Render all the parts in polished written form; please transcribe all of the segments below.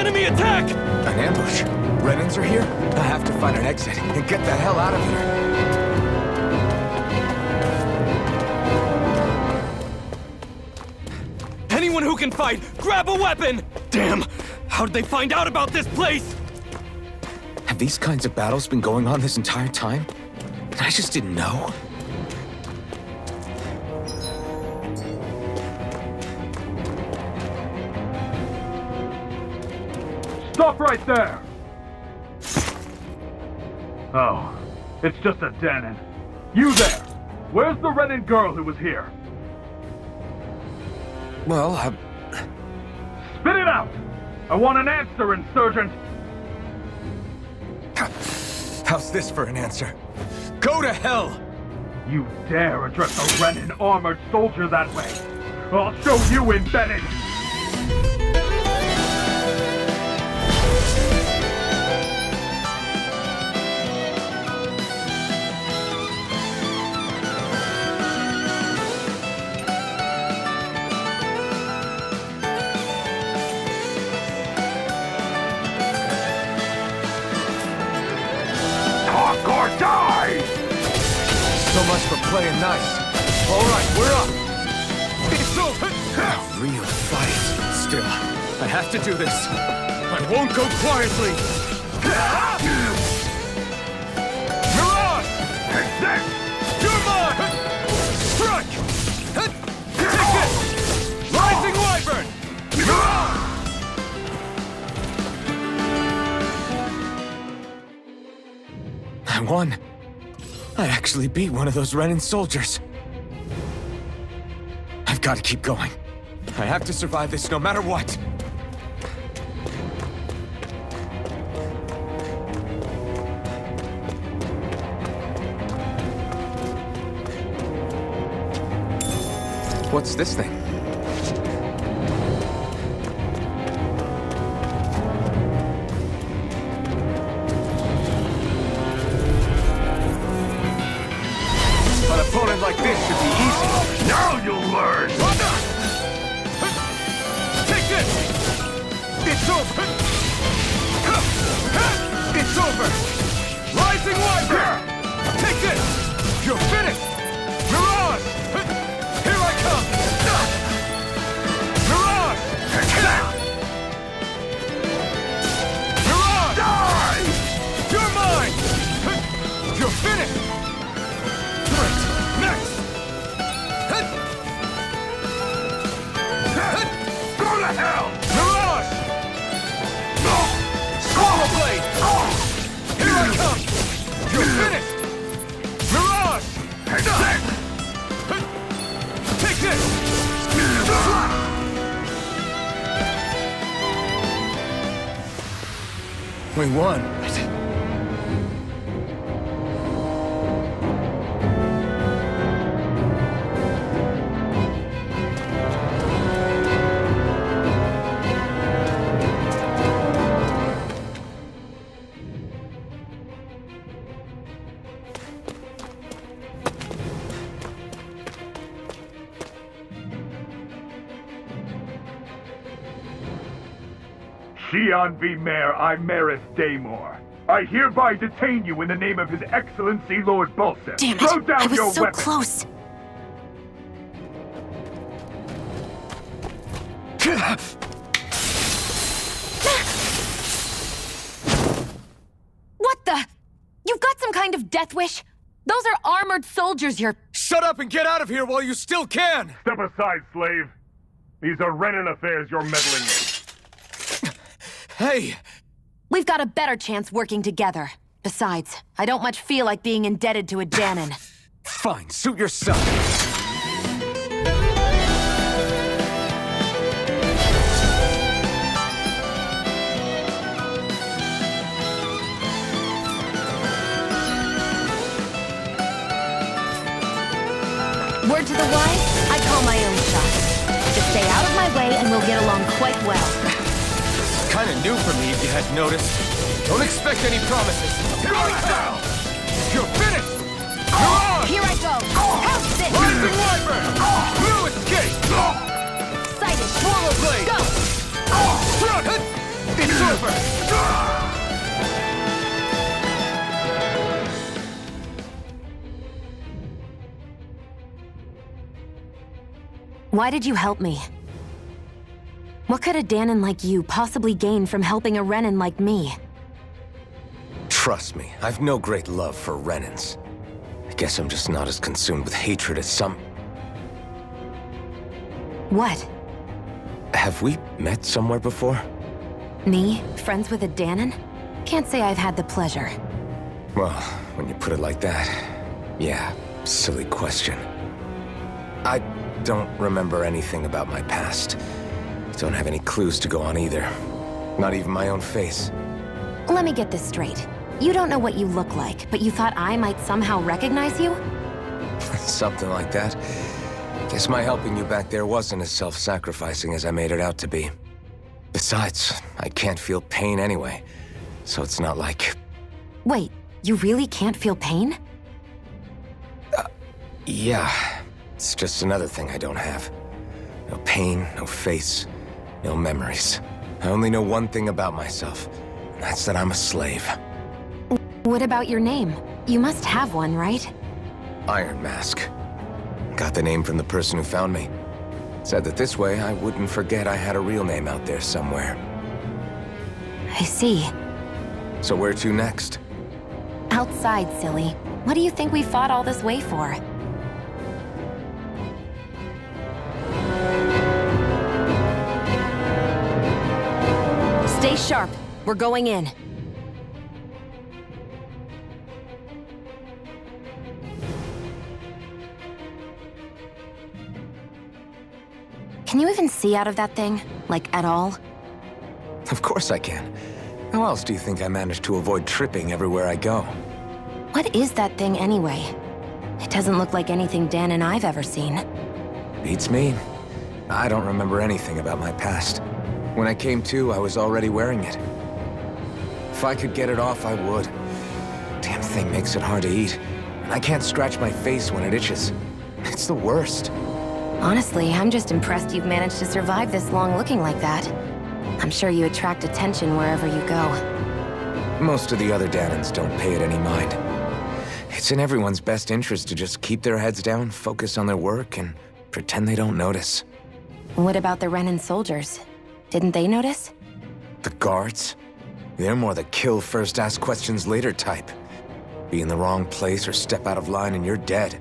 Enemy attack! An ambush. Renans are here? I have to find an exit and get the hell out of here. Anyone who can fight, grab a weapon! Damn! How did they find out about this place? Have these kinds of battles been going on this entire time? And I just didn't know? Stop right there! Oh, it's just a Danon. You there! Where's the Renan girl who was here? Well, Spit it out! I want an answer, insurgent! how's this for an answer? Go to hell! You dare address a Renan armored soldier that way? I'll show you embedded! Talk or die! So much for playing nice. All right, we're up. It's over. A real fight. Still, I have to do this. I won't go quietly. Mirage! You're mine! Strike! Take this! Rising Wyvern! I won. I actually beat one of those Renan soldiers. I've got to keep going. I have to survive this no matter what. What's this thing? An opponent like this should be easy. Now you'll learn! Take this! It's over! It's over! Rising Wyvern! Take this! You're finished! Mirage! Here I come! Mirage! Mirage! Die! You're mine! You're finished! Great! Next! Go to hell! Mirage! Swallow Blade! Here I come! You're finished! Mirage! Take this! We won. Xian V. Mayor Imaris Daymore. I hereby detain you in the name of His Excellency Lord Bulseth. Damn it! Throw down I was your so weapon. close. What the? You've got some kind of death wish? Those are armored soldiers you're... Shut up and get out of here while you still can! Step aside, slave. These are Renan affairs you're meddling in. Hey! We've got a better chance working together. Besides, I don't much feel like being indebted to a Danon. Fine, suit yourself. Word to the wise, I call my own shots. Just stay out of my way and we'll get along quite well. Kinda new for me, if you hadn't noticed. Don't expect any promises. Here I come! You're finished! Mirage! Here I go! How's this? Rising Wyvern! Blue escape! Sighted! Swallow Blade! Go! Struck! It's Why did you help me? What could a Danon like you possibly gain from helping a Renan like me? Trust me, I've no great love for Renans. I guess I'm just not as consumed with hatred as some... What? Have we met somewhere before? Me? Friends with a Danon? Can't say I've had the pleasure. Well, when you put it like that, yeah, silly question. I don't remember anything about my past. Don't have any clues to go on either. Not even my own face. Let me get this straight. You don't know what you look like, but you thought I might somehow recognize you? Something like that. Guess my helping you back there wasn't as self-sacrificing as I made it out to be. Besides, I can't feel pain anyway, so it's not like... Wait, you really can't feel pain? Yeah. It's just another thing I don't have. No pain, no face, no memories. I only know one thing about myself, and that's that I'm a slave. What about your name? You must have one, right? Iron Mask. Got the name from the person who found me. Said that this way I wouldn't forget I had a real name out there somewhere. I see. So where to next? Outside, silly. What do you think we fought all this way for? Stay sharp. We're going in. Can you even see out of that thing? Like, at all? Of course I can. How else do you think I managed to avoid tripping everywhere I go? What is that thing anyway? It doesn't look like anything Dan and I've ever seen. Beats me. I don't remember anything about my past. When I came to, I was already wearing it. If I could get it off, I would. Damn thing makes it hard to eat. And I can't scratch my face when it itches. It's the worst. Honestly, I'm just impressed you've managed to survive this long looking like that. I'm sure you attract attention wherever you go. Most of the other Danons don't pay it any mind. It's in everyone's best interest to just keep their heads down, focus on their work, and pretend they don't notice. What about the Renan soldiers? Didn't they notice? The guards? They're more the kill first, ask questions later type. Be in the wrong place or step out of line and you're dead.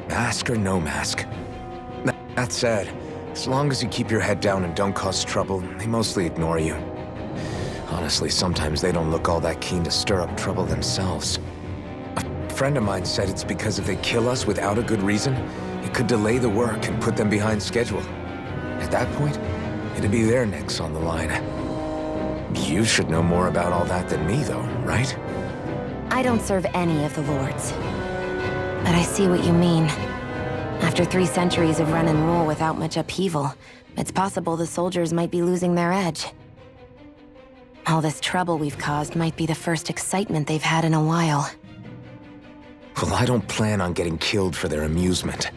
Mask or no mask. That said, as long as you keep your head down and don't cause trouble, they mostly ignore you. Honestly, sometimes they don't look all that keen to stir up trouble themselves. A friend of mine said it's because if they kill us without a good reason, it could delay the work and put them behind schedule. At that point, it'd be their necks on the line. You should know more about all that than me, though, right? I don't serve any of the lords. But I see what you mean. After 3 centuries of Renan rule without much upheaval, it's possible the soldiers might be losing their edge. All this trouble we've caused might be the first excitement they've had in a while. Well, I don't plan on getting killed for their amusement.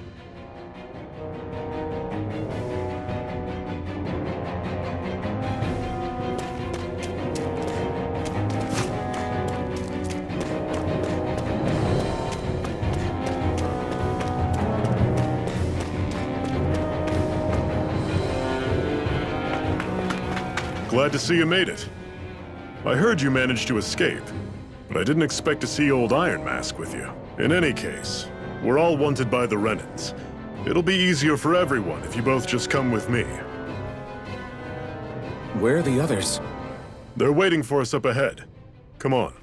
Glad to see you made it. I heard you managed to escape, but I didn't expect to see old Iron Mask with you. In any case, we're all wanted by the Renans. It'll be easier for everyone if you both just come with me. Where are the others? They're waiting for us up ahead. Come on.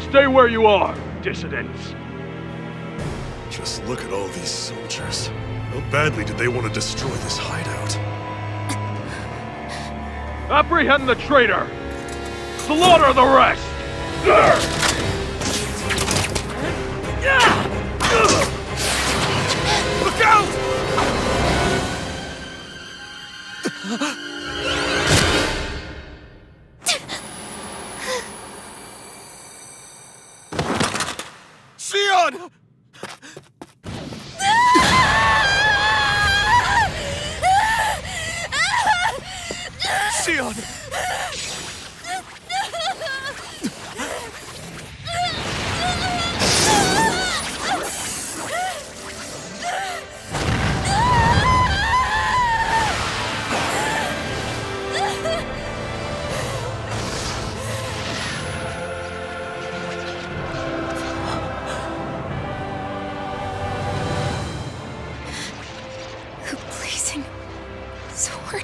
Stay where you are, dissidents. Just look at all these soldiers. How badly did they want to destroy this hideout? Apprehend the traitor! Slaughter the rest! Look out! Leon! The blazing sword.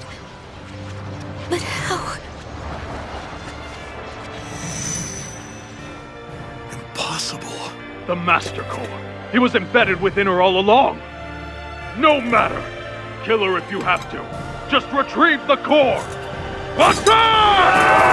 But how? Impossible. The Master Core. He was embedded within her all along. No matter. Kill her if you have to. Just retrieve the core. Attack!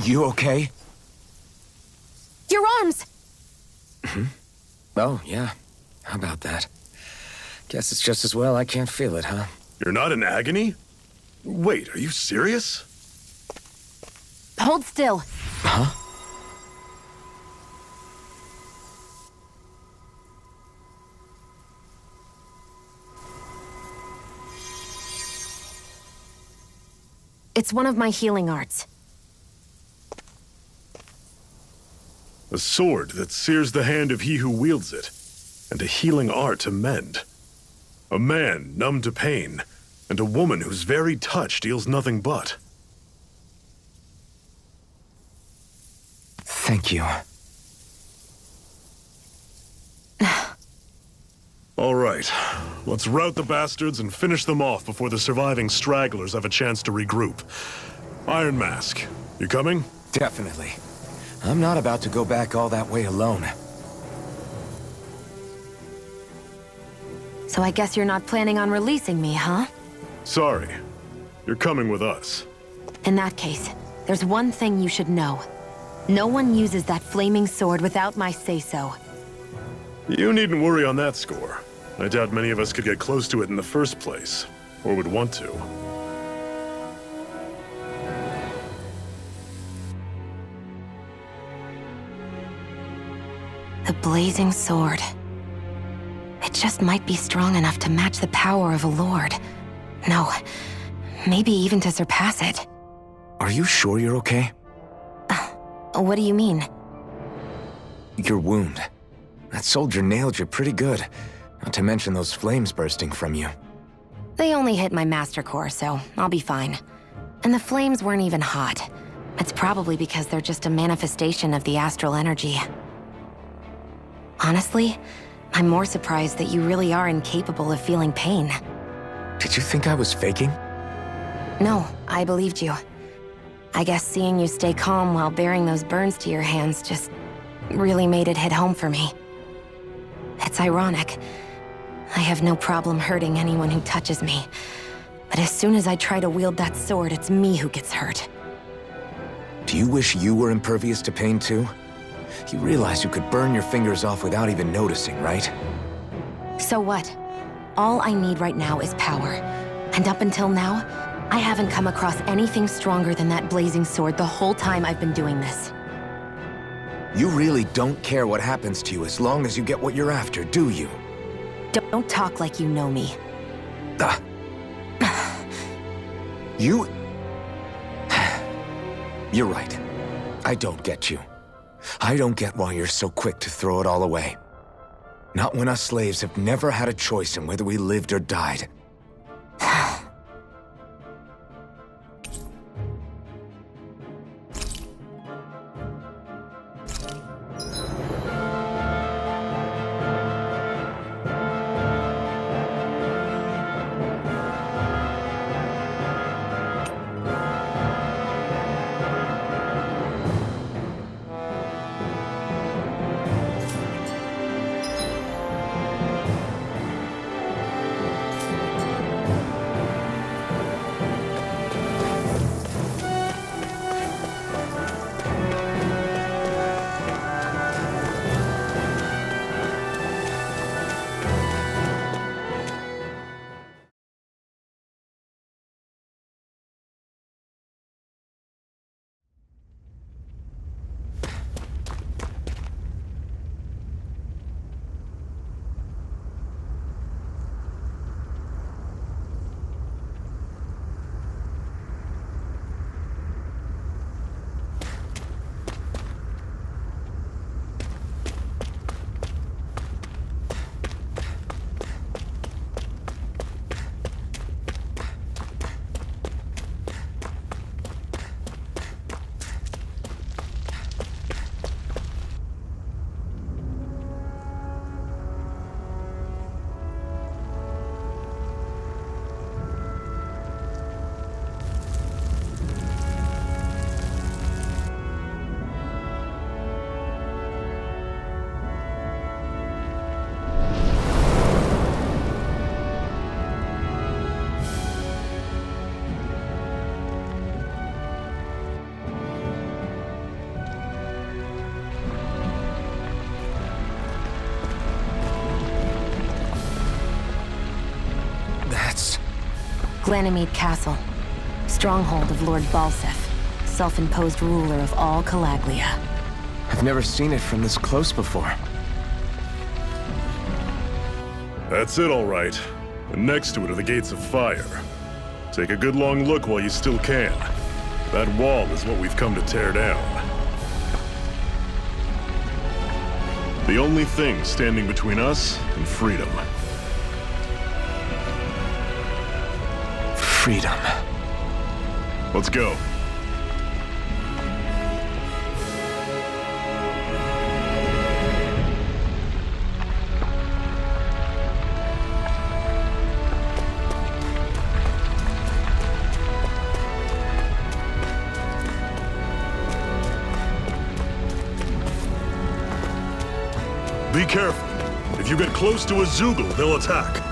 You okay? Your arms! Oh, yeah. How about that? Guess it's just as well I can't feel it, huh? You're not in agony? Wait, are you serious? Hold still. Huh? It's one of my healing arts. A sword that sears the hand of he who wields it, and a healing art to mend. A man numb to pain, and a woman whose very touch deals nothing but. Thank you. All right, let's rout the bastards and finish them off before the surviving stragglers have a chance to regroup. Iron Mask, you coming? Definitely. I'm not about to go back all that way alone. So I guess you're not planning on releasing me, huh? Sorry, you're coming with us. In that case, there's one thing you should know. No one uses that flaming sword without my say-so. You needn't worry on that score. I doubt many of us could get close to it in the first place, or would want to. The blazing sword. It just might be strong enough to match the power of a lord. No, maybe even to surpass it. Are you sure you're okay? What do you mean? Your wound. That soldier nailed you pretty good. Not to mention those flames bursting from you. They only hit my master core, so I'll be fine. And the flames weren't even hot. It's probably because they're just a manifestation of the astral energy. Honestly, I'm more surprised that you really are incapable of feeling pain. Did you think I was faking? No, I believed you. I guess seeing you stay calm while bearing those burns to your hands just really made it hit home for me. It's ironic. I have no problem hurting anyone who touches me. But as soon as I try to wield that sword, it's me who gets hurt. Do you wish you were impervious to pain too? You realize you could burn your fingers off without even noticing, right? So what? All I need right now is power. And up until now, I haven't come across anything stronger than that blazing sword the whole time I've been doing this. You really don't care what happens to you as long as you get what you're after, do you? Don't talk like you know me. Ah. You... You're right. I don't get you. I don't get why you're so quick to throw it all away. Not when us slaves have never had a choice in whether we lived or died. Ganymede Castle. Stronghold of Lord Balseph, self-imposed ruler of all Calaglia. I've never seen it from this close before. That's it, all right. And next to it are the Gates of Fire. Take a good long look while you still can. That wall is what we've come to tear down. The only thing standing between us and freedom. Freedom. Let's go. Be careful. If you get close to a Zeugle, they'll attack.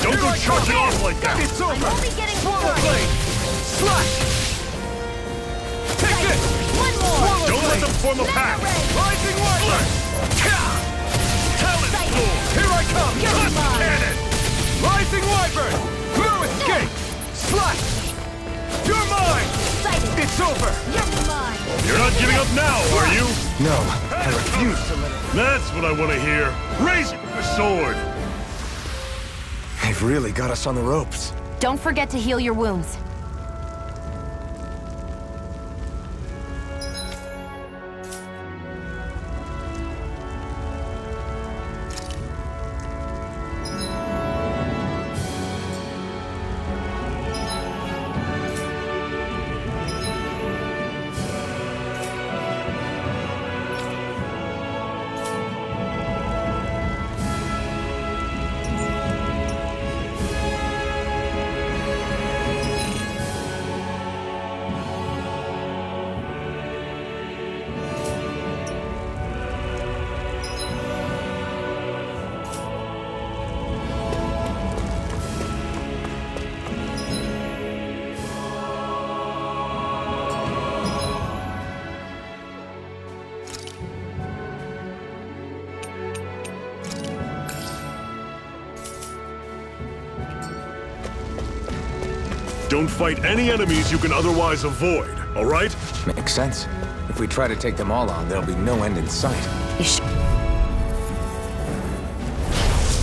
Don't go charging off like that! It's over! I'm only getting Swallow started. blade! Slash! Take this! One more! Don't let them form a pack! Rising Wyvern! Talon Sword! Here I come! You're Blast mine. Cannon! Rising Wyvern! No escape! Slash! You're mine! Sighted. It's over! You're mine! You're not giving up now, are you? No, I refuse to let it. That's what I want to hear. Raise it with the sword! They've really got us on the ropes. Don't forget to heal your wounds. Don't fight any enemies you can otherwise avoid, all right? Makes sense. If we try to take them all on, there'll be no end in sight. You sh-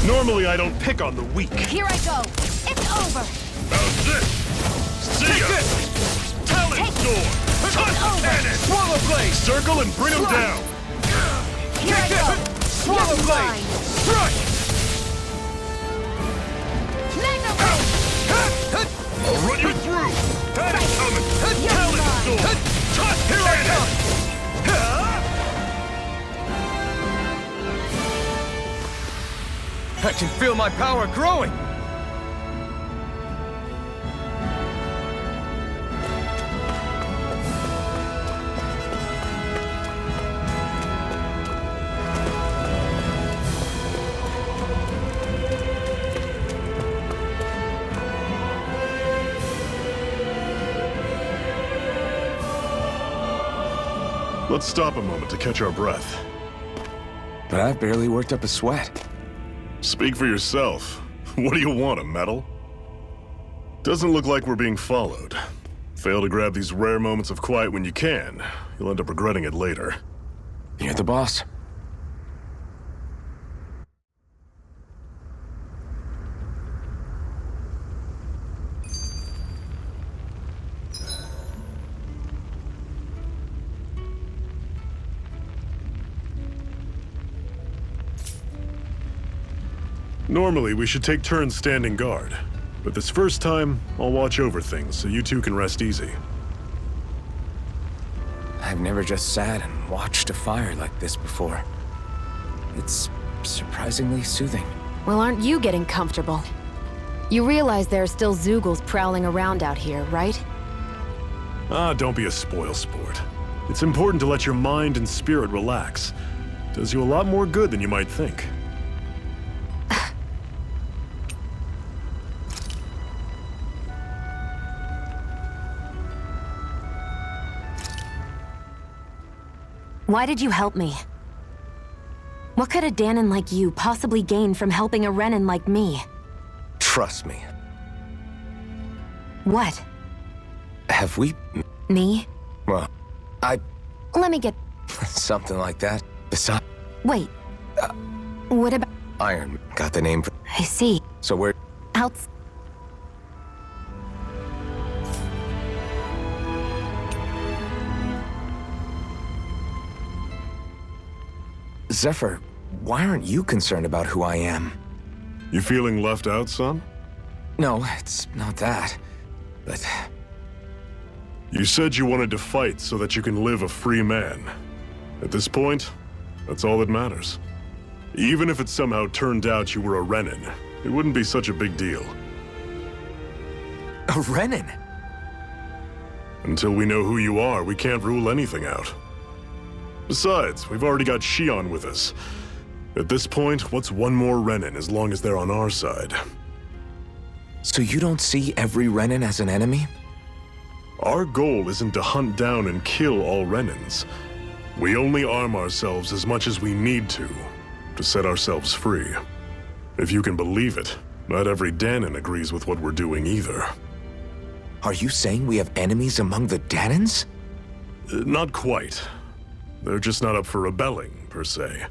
Normally I don't pick on the weak. Here I go! It's over! How's this? See ya! Talon Take- Sword! Touch over. Cannon! Swallow blade! Circle and bring them down! Here I go! Swallow You're blade! mine. Strike! Magna Ray! I'll run you through! That's coming! You're Talon mine. Sword! Touch Here I Cannon! I can feel my power growing! Let's stop a moment to catch our breath. But I've barely worked up a sweat. Speak for yourself. What do you want, a medal? Doesn't look like we're being followed. Fail to grab these rare moments of quiet when you can. You'll end up regretting it later. You're the boss. Normally, we should take turns standing guard. But this first time, I'll watch over things so you two can rest easy. I've never just sat and watched a fire like this before. It's surprisingly soothing. Well, aren't you getting comfortable? You realize there are still Zeugles prowling around out here, right? Ah, don't be a spoil sport. It's important to let your mind and spirit relax. does you a lot more good than you might think. Why did you help me? What could a Danon like you possibly gain from helping a Renan like me? Trust me. What? Have we... Me? Well, Let me get... something like that. Besides, Wait. What about... Iron got the name for... I see. So we're... Outs... Zephyr, why aren't you concerned about who I am? You feeling left out, son? No, it's not that. But... You said you wanted to fight so that you can live a free man. At this point, that's all that matters. Even if it somehow turned out you were a Renan, it wouldn't be such a big deal. A Renan? Until we know who you are, we can't rule anything out. Besides, we've already got Shion with us. At this point, what's one more Renan as long as they're on our side? So you don't see every Renan as an enemy? Our goal isn't to hunt down and kill all Renans. We only arm ourselves as much as we need to set ourselves free. If you can believe it, not every Danon agrees with what we're doing either. Are you saying we have enemies among the Danons? Not quite. They're just not up for rebelling, per se.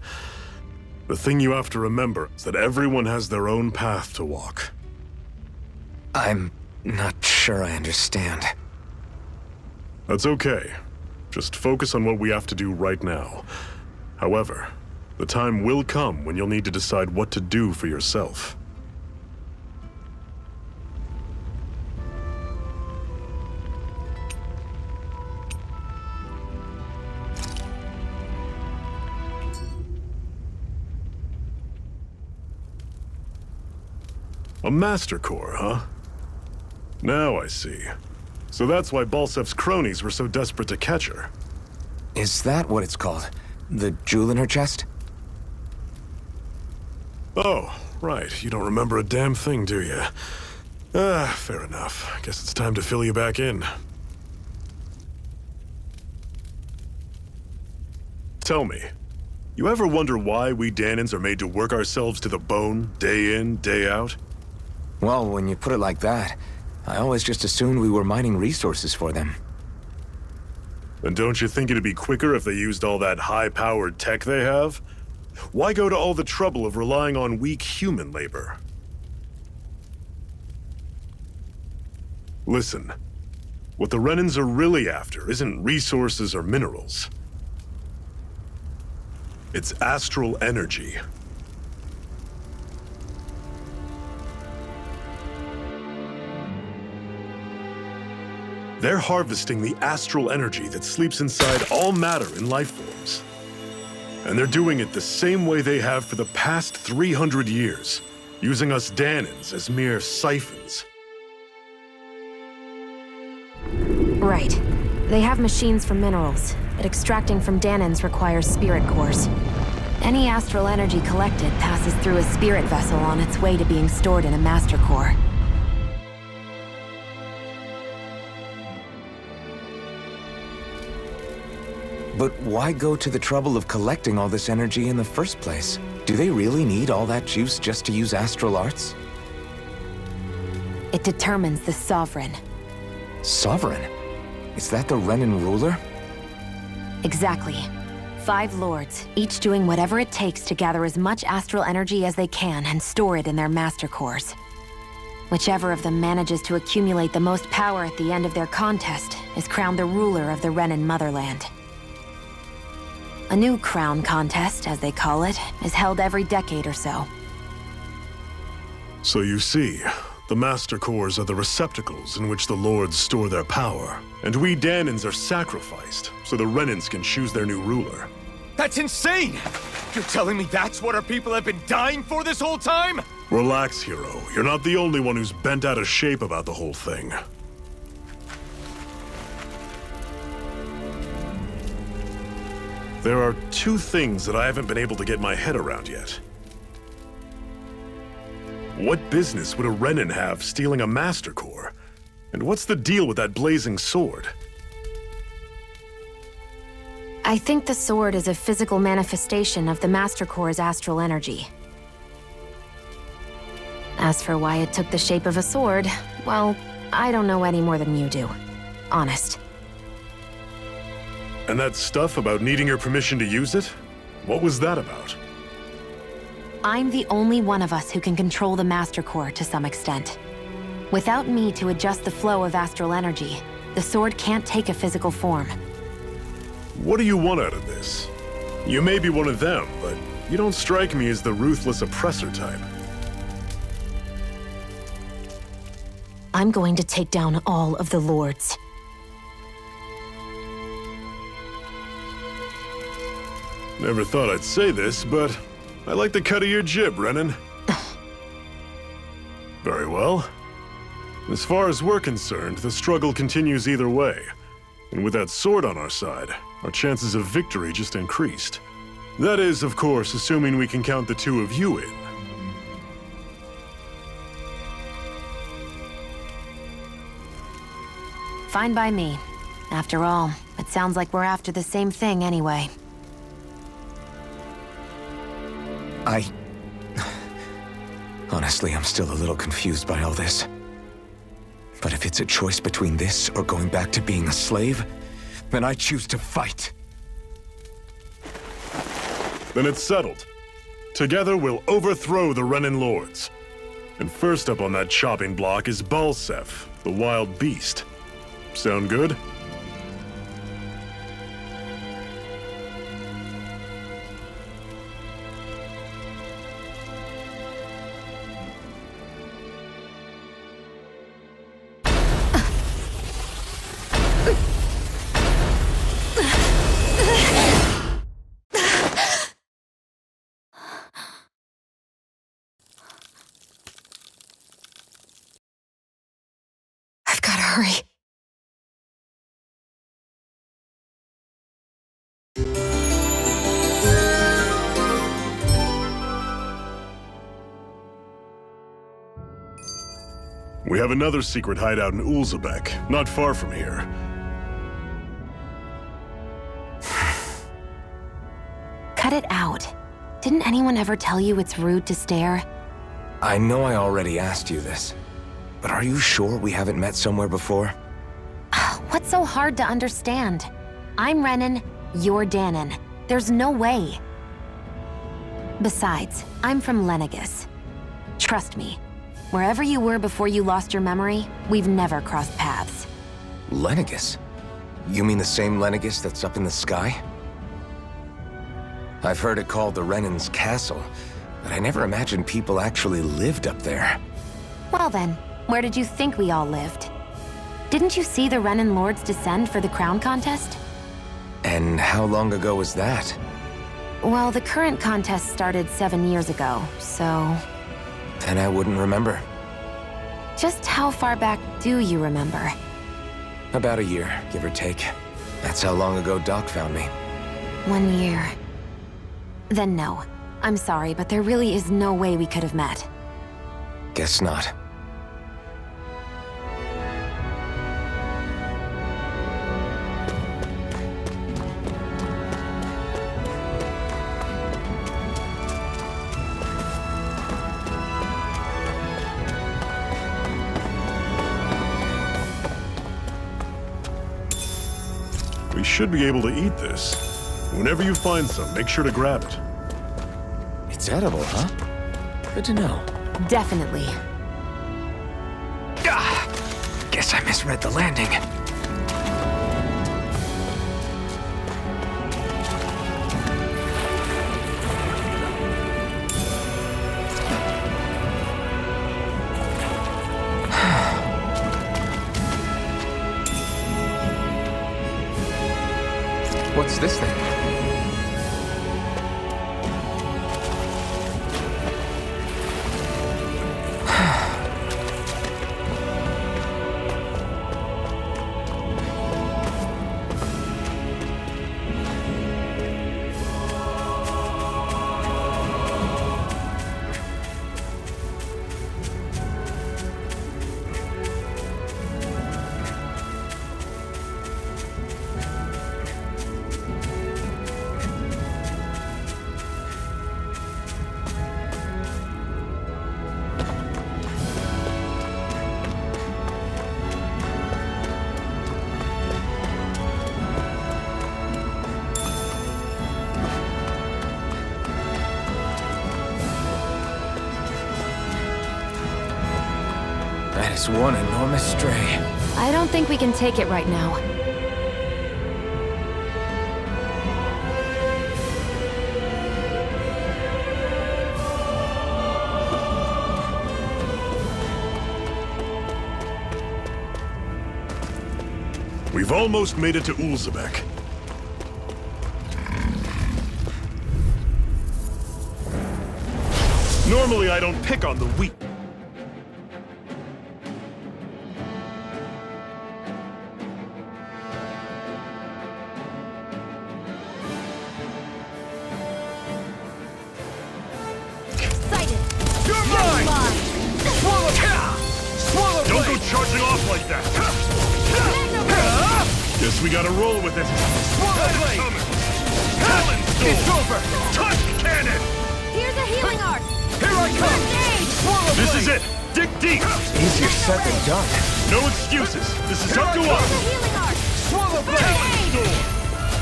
The thing you have to remember is that everyone has their own path to walk. I'm not sure I understand. That's okay. Just focus on what we have to do right now. However, the time will come when you'll need to decide what to do for yourself. A Master Core, huh? Now I see. So that's why Balsef's cronies were so desperate to catch her. Is that what it's called? The jewel in her chest? Oh, right. You don't remember a damn thing, do you? Fair enough. Guess it's time to fill you back in. Tell me, you ever wonder why we Danons are made to work ourselves to the bone, day in, day out? Well, when you put it like that, I always just assumed we were mining resources for them. And don't you think it'd be quicker if they used all that high-powered tech they have? Why go to all the trouble of relying on weak human labor? Listen, what the Renans are really after isn't resources or minerals. It's astral energy. They're harvesting the astral energy that sleeps inside all matter in life forms. And they're doing it the same way they have for the past 300 years, using us Danons as mere siphons. Right. They have machines for minerals, but extracting from Danons requires spirit cores. Any astral energy collected passes through a spirit vessel on its way to being stored in a master core. But why go to the trouble of collecting all this energy in the first place? Do they really need all that juice just to use astral arts? It determines the Sovereign. Sovereign? Is that the Renan ruler? Exactly. 5 lords, each doing whatever it takes to gather as much astral energy as they can and store it in their master cores. Whichever of them manages to accumulate the most power at the end of their contest is crowned the ruler of the Renan motherland. A new crown contest, as they call it, is held every decade or so. So you see, the Master Cores are the receptacles in which the Lords store their power. And we Danons are sacrificed, so the Renans can choose their new ruler. That's insane! You're telling me that's what our people have been dying for this whole time? Relax, hero. You're not the only one who's bent out of shape about the whole thing. There are two things that I haven't been able to get my head around yet. What business would a Renan have stealing a Master Core? And what's the deal with that blazing sword? I think the sword is a physical manifestation of the Master Core's astral energy. As for why it took the shape of a sword, well, I don't know any more than you do. Honest. And that stuff about needing your permission to use it? What was that about? I'm the only one of us who can control the Master Core to some extent. Without me to adjust the flow of astral energy, the sword can't take a physical form. What do you want out of this? You may be one of them, but you don't strike me as the ruthless oppressor type. I'm going to take down all of the Lords. Never thought I'd say this, but I like the cut of your jib, Renan. Very well. As far as we're concerned, the struggle continues either way. And with that sword on our side, our chances of victory just increased. That is, of course, assuming we can count the two of you in. Fine by me. After all, it sounds like we're after the same thing anyway. Honestly, I'm still a little confused by all this. But if it's a choice between this or going back to being a slave, then I choose to fight. Then it's settled. Together we'll overthrow the Renan Lords. And first up on that chopping block is Balseph, the wild beast. Sound good? I've gotta hurry. We have another secret hideout in Ulzebek, not far from here. Cut it out. Didn't anyone ever tell you it's rude to stare? I know I already asked you this, but are you sure we haven't met somewhere before? What's so hard to understand? I'm Renan, you're Danon. There's no way. Besides, I'm from Lenegis. Trust me, wherever you were before you lost your memory, we've never crossed paths. Lenegis? You mean the same Lenegis that's up in the sky? I've heard it called the Renan's Castle, but I never imagined people actually lived up there. Well then, where did you think we all lived? Didn't you see the Renan Lords descend for the crown contest? And how long ago was that? Well, the current contest started 7 years ago, so... Then I wouldn't remember. Just how far back do you remember? About a year, give or take. That's how long ago Doc found me. 1 year. Then no. I'm sorry, but there really is no way we could have met. Guess not. We should be able to eat this. Whenever you find some, make sure to grab it. It's edible, huh? Good to know. Definitely. Guess I misread the landing. What's this thing? one enormous stray. I don't think we can take it right now. We've almost made it to Ulzebek. Normally, I don't pick on the weak. Excited! You're mine! Swallow! Swallow! Don't go charging off like that! Guess we gotta roll with it. Swallow blade! Talon It's over! Touch cannon! Here's a healing art! Here I come! Swallow This blade! is it! Dig deep! Easier said than done. No excuses! This is up to Here's a us! healing art! Swallow blade! Talon Storm!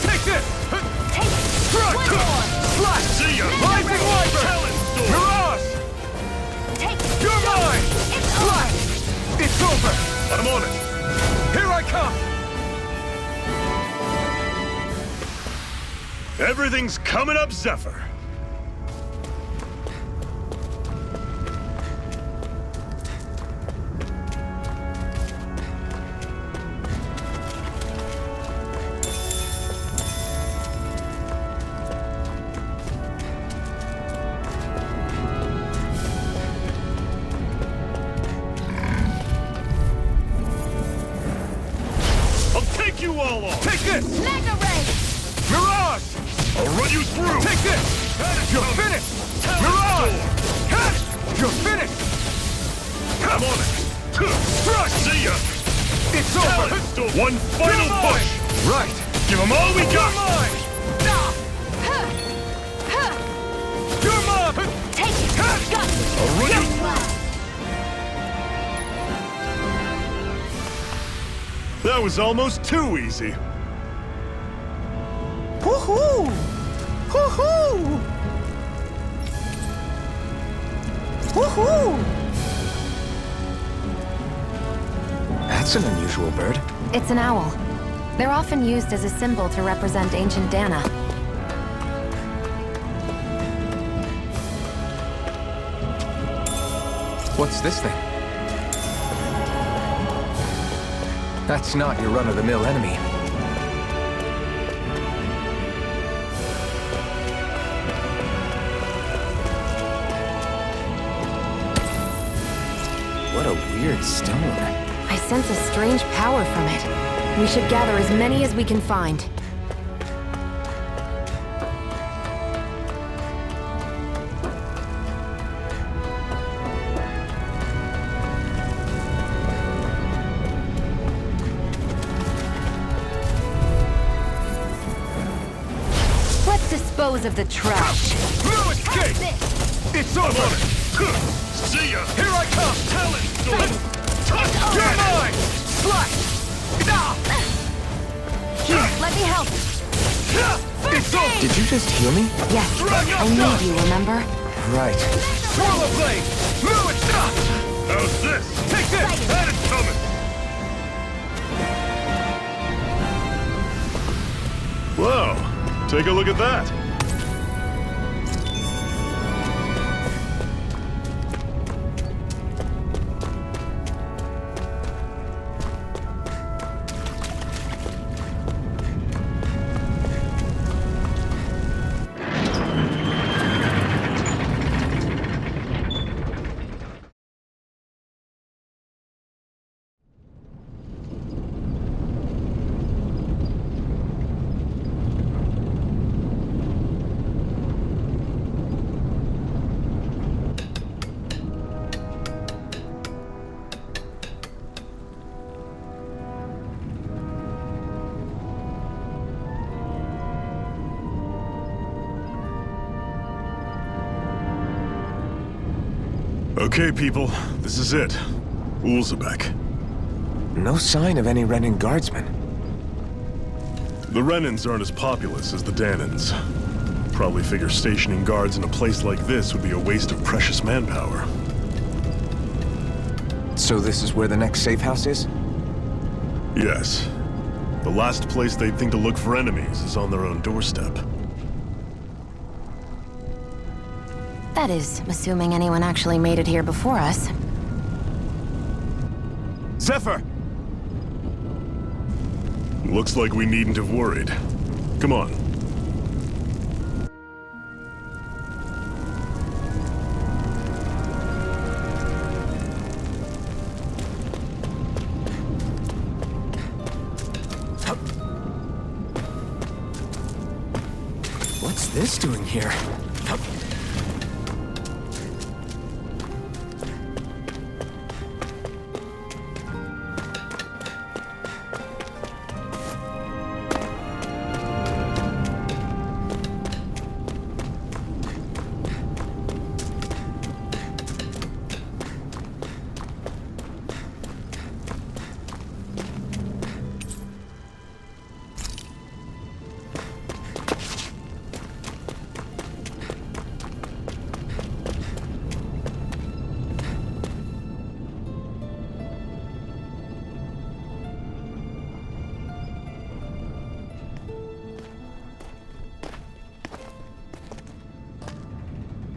Take this! Take it! Strike! One more! Slash! See ya! Rising Wyvern! Talon Storm! Mirage! Take it! You're mine! It's Slash! It's over! I'm on it! Here I come! Everything's coming up, Zephyr! I'll take you all off! Take this! Mega Ray! Mirage! I'll run you through! Take this! You're finished! Mirage! You're finished! I'm on it! Strike! See ya! It's over! Talon Storm! One final You're mine! push! Right! Give them all we You're got! mine! You're mine! Take it! Got it! I'll run you That was almost too easy. Woohoo! Woohoo! Woohoo! That's an unusual bird. It's an owl. They're often used as a symbol to represent ancient Dana. What's this thing? That's not your run-of-the-mill enemy. What a weird stone. I sense a strange power from it. We should gather as many as we can find. Let's dispose of the trash. No escape! It's over! See ya! Here I come! Talon Storm! Touch You're cannon! mine! Slash! Here, let me help. It's over! Did you just heal me? Yes, I need you, remember? Right. Swallow blade! Move it! How's this? Take this! That is coming! Whoa! Take a look at that! Okay, people, this is it. Ulzebek. No sign of any Renan guardsmen. The Renans aren't as populous as the Danans. Probably figure stationing guards in a place like this would be a waste of precious manpower. So this is where the next safe house is? Yes. The last place they'd think to look for enemies is on their own doorstep. That is, assuming anyone actually made it here before us. Zephyr! Looks like we needn't have worried. Come on. What's this doing here?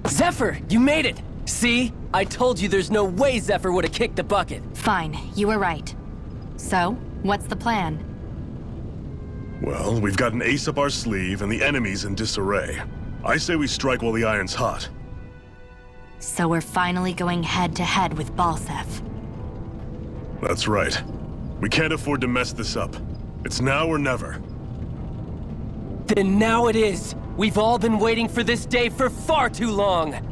Zephyr, you made it! See? I told you there's no way Zephyr would have kicked the bucket. Fine, you were right. So, what's the plan? Well, we've got an ace up our sleeve and the enemy's in disarray. I say we strike while the iron's hot. So we're finally going head-to-head with Balseph. That's right. We can't afford to mess this up. It's now or never. Then now it is! We've all been waiting for this day for far too long!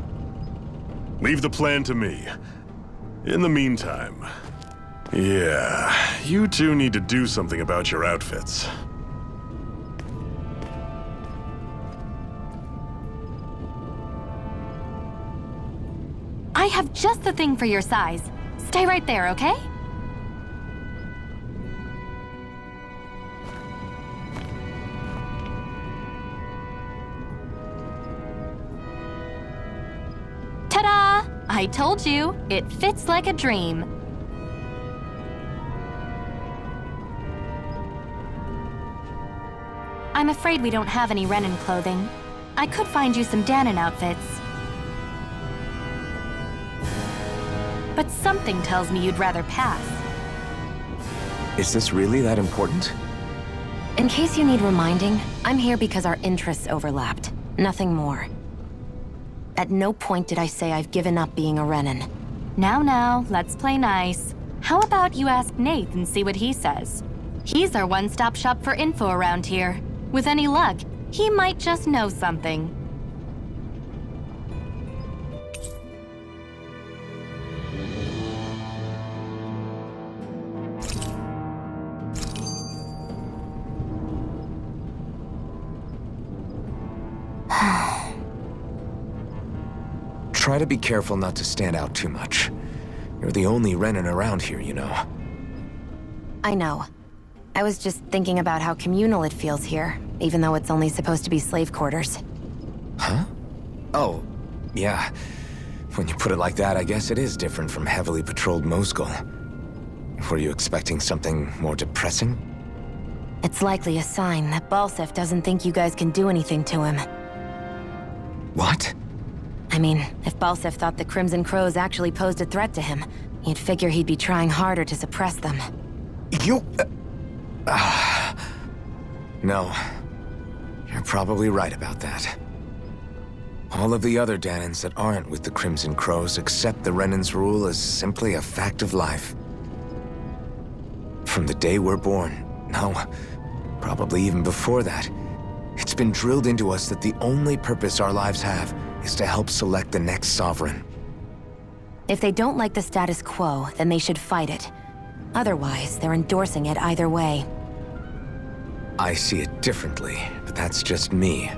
Leave the plan to me. In the meantime... Yeah, you two need to do something about your outfits. I have just the thing for your size. Stay right there, okay? Ta-da! I told you, it fits like a dream. I'm afraid we don't have any Renan clothing. I could find you some Danon outfits. But something tells me you'd rather pass. Is this really that important? In case you need reminding, I'm here because our interests overlapped. Nothing more. At no point did I say I've given up being a Renan. Now, let's play nice. How about you ask Nath and see what he says? He's our one-stop shop for info around here. With any luck, he might just know something. Try to be careful not to stand out too much. You're the only Renan around here, you know. I know. I was just thinking about how communal it feels here, even though it's only supposed to be slave quarters. Huh? Oh, yeah. When you put it like that, I guess it is different from heavily patrolled Mosgul. Were you expecting something more depressing? It's likely a sign that Balseph doesn't think you guys can do anything to him. What? I mean, if Balseph thought the Crimson Crows actually posed a threat to him, you'd figure he'd be trying harder to suppress them. You... No. You're probably right about that. All of the other Danons that aren't with the Crimson Crows accept the Renan's rule as simply a fact of life. From the day we're born, no, probably even before that, it's been drilled into us that the only purpose our lives have is to help select the next sovereign. If they don't like the status quo, then they should fight it. Otherwise, they're endorsing it either way. I see it differently, but that's just me.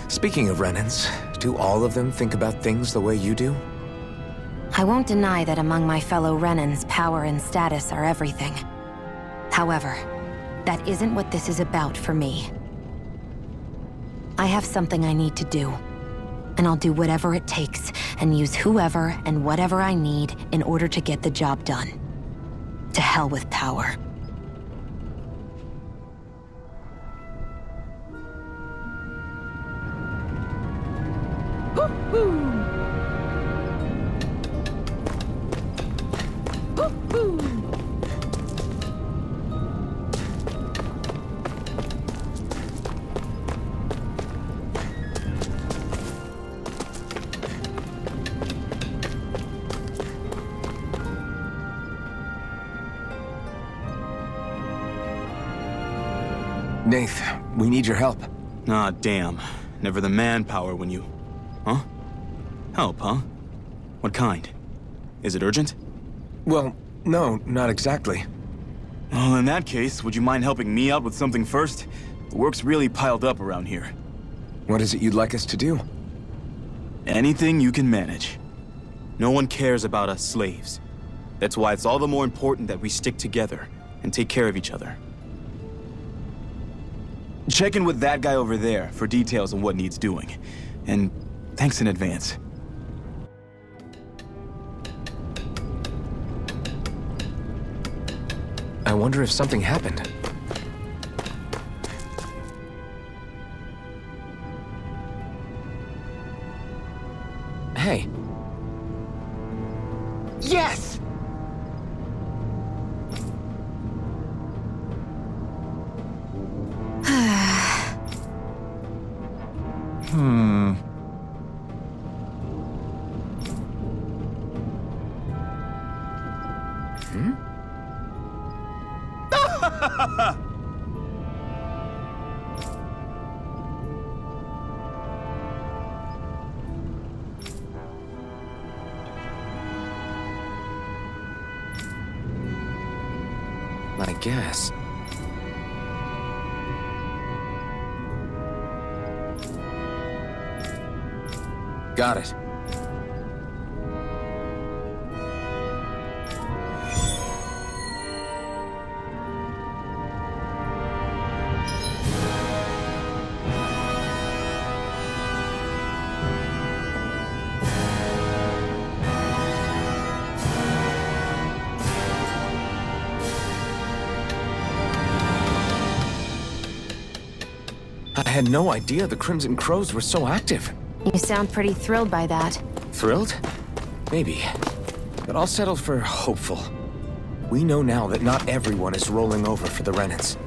Speaking of Renans, do all of them think about things the way you do? I won't deny that among my fellow Renans, power and status are everything. However, that isn't what this is about for me. I have something I need to do. And I'll do whatever it takes, and use whoever and whatever I need in order to get the job done. To hell with power. Nath, we need your help. Ah, damn. Never the manpower when you... Huh? Help, huh? What kind? Is it urgent? Well, no, not exactly. Well, in that case, would you mind helping me out with something first? The work's really piled up around here. What is it you'd like us to do? Anything you can manage. No one cares about us slaves. That's why it's all the more important that we stick together and take care of each other. Check in with that guy over there for details on what needs doing. And thanks in advance. I wonder if something happened. Hey. Yes! I guess. Got it. I had no idea the Crimson Crows were so active. You sound pretty thrilled by that. Thrilled? Maybe. But I'll settle for hopeful. We know now that not everyone is rolling over for the Renans.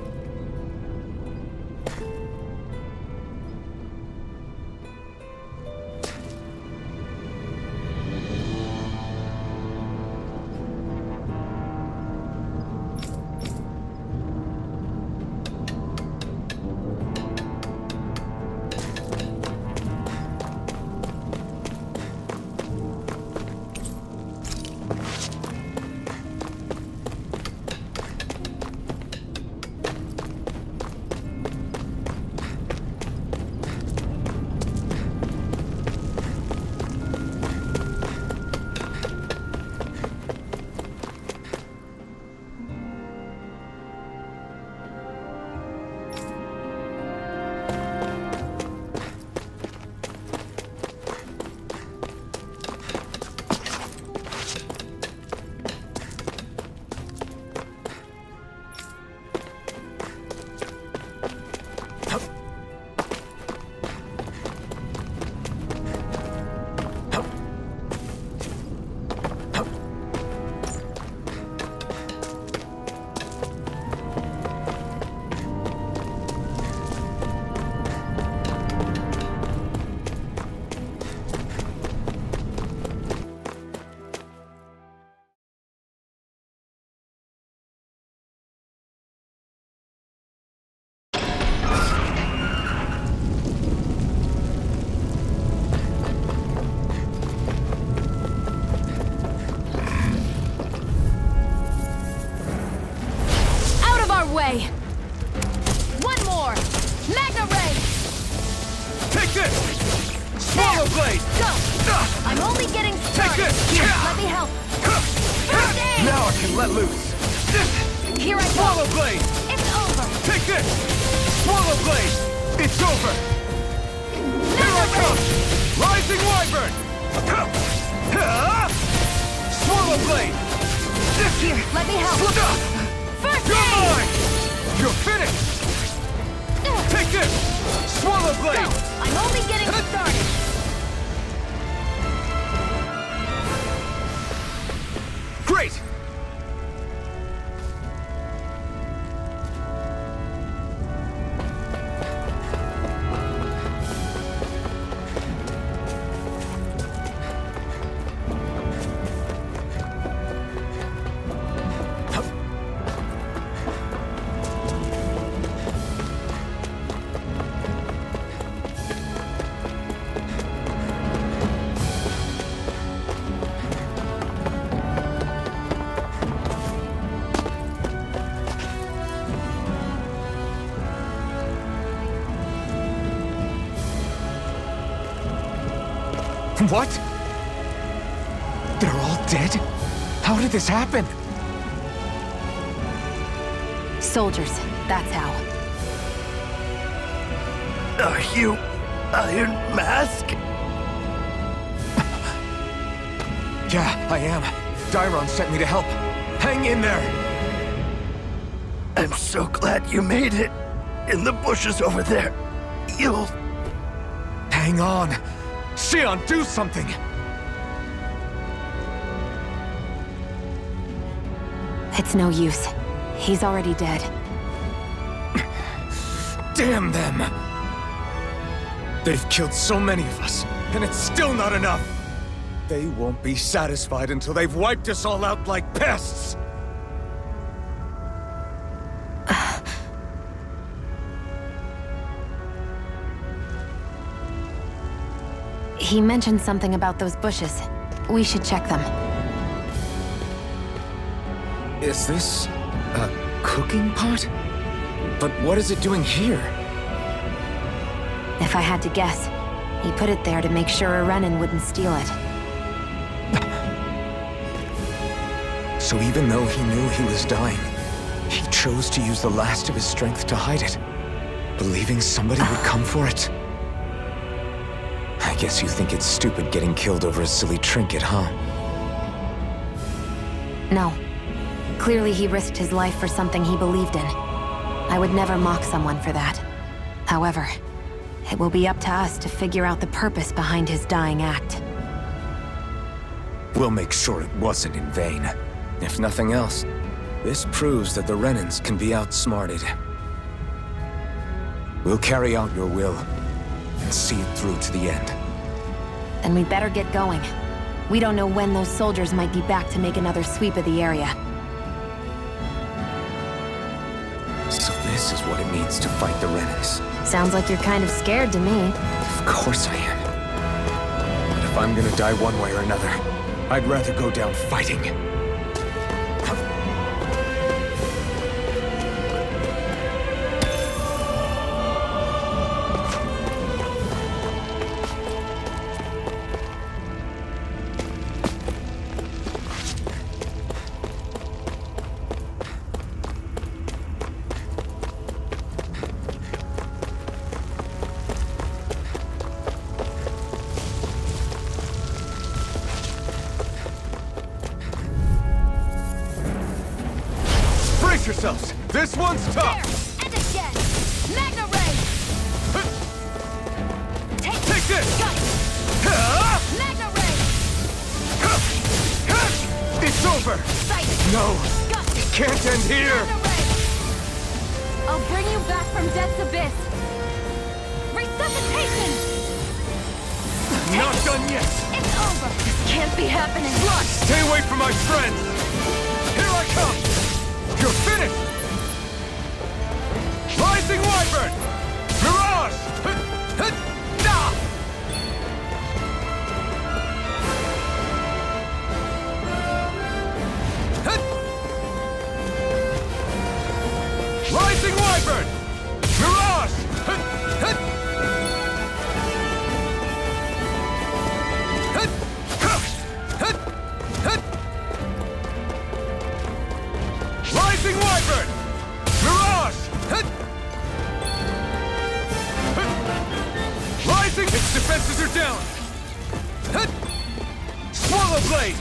Way. One more. Magna Ray. Take this! Swallow Blade! Go. I'm only getting started. Take this! Here, let me help. First aid. Now I can let loose! Here I go. Swallow Blade! It's over. Take this! Swallow Blade! It's over! Magna Here I come! Rising Wyvern! Swallow Blade! Here, let me help. First You're aid! mine! You're finished! Take this! Swallow Blade! Go. I'm only getting started. Great! What? They're all dead? How did this happen? Soldiers, that's how. Are you Iron Mask? Yeah, I am. Dairon sent me to help. Hang in there! I'm so glad you made it. In the bushes over there. You'll... Hang on! Xion, do something! It's no use. He's already dead. Damn them! They've killed so many of us, and it's still not enough! They won't be satisfied until they've wiped us all out like pests! He mentioned something about those bushes. We should check them. Is this a cooking pot? But what is it doing here? If I had to guess, he put it there to make sure a Renan wouldn't steal it. So even though he knew he was dying, he chose to use the last of his strength to hide it, believing somebody would come for it. I guess you think it's stupid getting killed over a silly trinket, huh? No. Clearly he risked his life for something he believed in. I would never mock someone for that. However, it will be up to us to figure out the purpose behind his dying act. We'll make sure it wasn't in vain. If nothing else, this proves that the Renans can be outsmarted. We'll carry out your will, and see it through to the end. Then we'd better get going. We don't know when those soldiers might be back to make another sweep of the area. So this is what it means to fight the Renans. Sounds like you're kind of scared to me. Of course I am. But if I'm gonna die one way or another, I'd rather go down fighting. Brace yourselves! This one's tough! There! And again! Magna Ray! Take this! Got it! Magna Ray! It's over! Fight! No! Got it! It can't end here! Magna Ray! I'll bring you back from Death's Abyss! Resuscitation! Not done yet! It's over! This can't be happening! Stay away from my friends! Here I come! You're finished! Rising Wyvern! Mirage! Rising Wyvern! Mirage! Rising Wyvern! Mirage! Rising! Its defenses are down! Swallow Blade!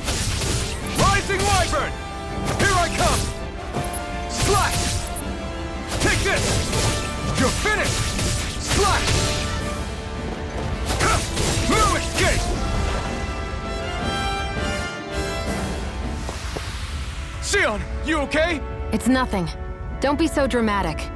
Rising Wyvern! Here I come! Slash! Take this! You're finished! Slash! No escape! Xion, you okay? It's nothing. Don't be so dramatic.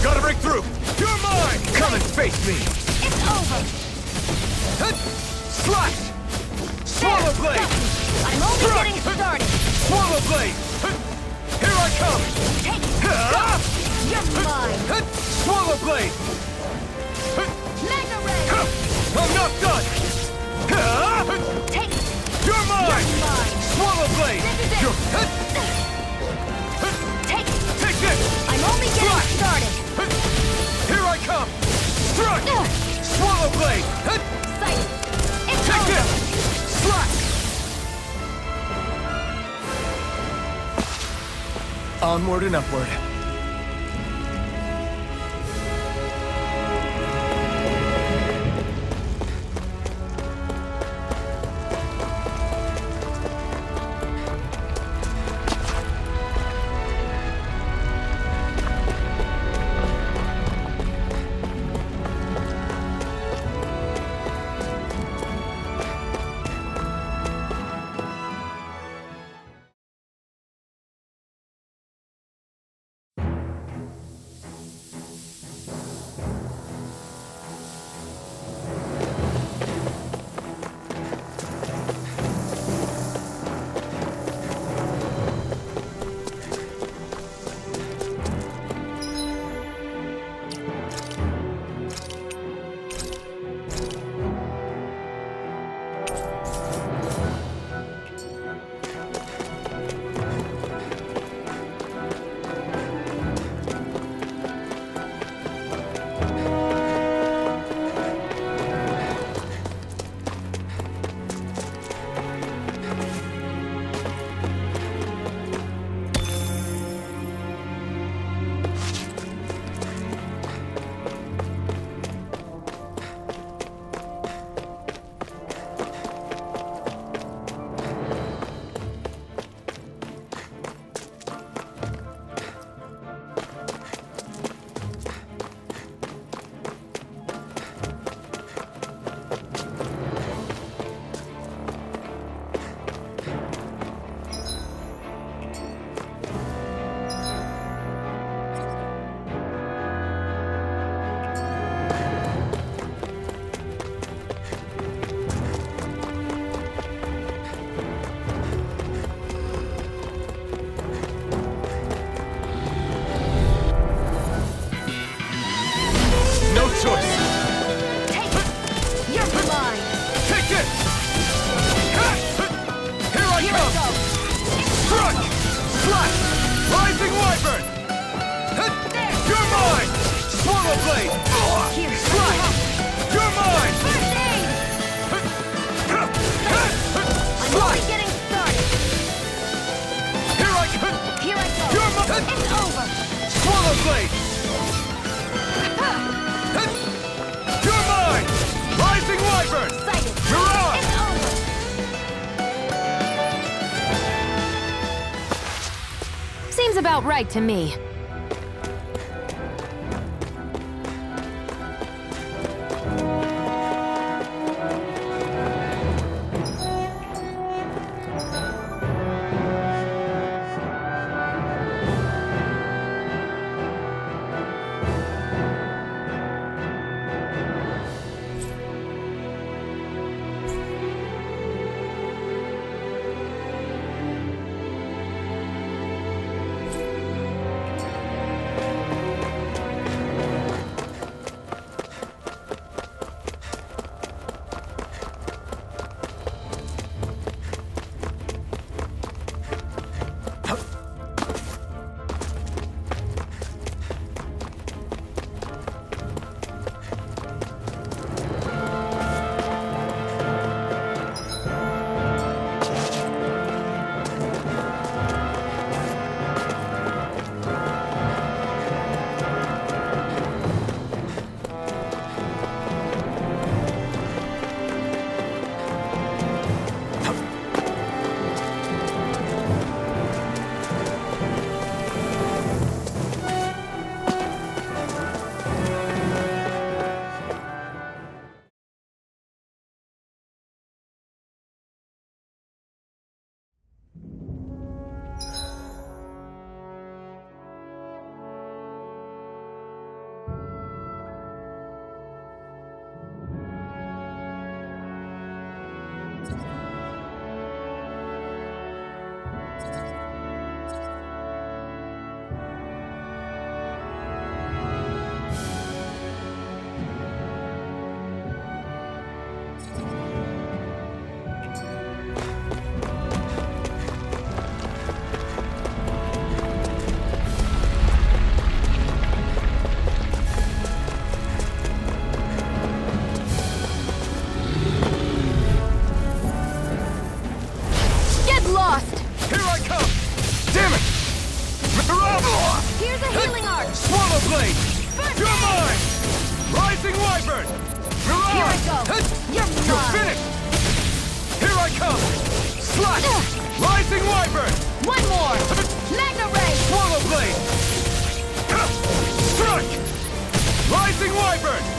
Gotta break through! You're mine! Come and face me! It's over! Slash! Swallow Blade! I'm only getting started! Swallow Blade! Here I come! Take it! You're mine! Swallow Blade! Mega Ray! I'm not done! Take it! You're mine! Mine! Swallow Blade! This is it! Take it! Take this! I'm only getting Slash! started! Here I come! Strike! Swallow Blade! Sight! It's Take over! this! Slash! Onward and upward. Blade! You're mine! Rising Wyvern! Sighted. You're on! It's over. Seems about right to me. Here I go! You're mine! finished! Here I come! Slash! Rising Wyvern! One more! Magna Ray! Swallow Blade! Strike! Rising Wyvern!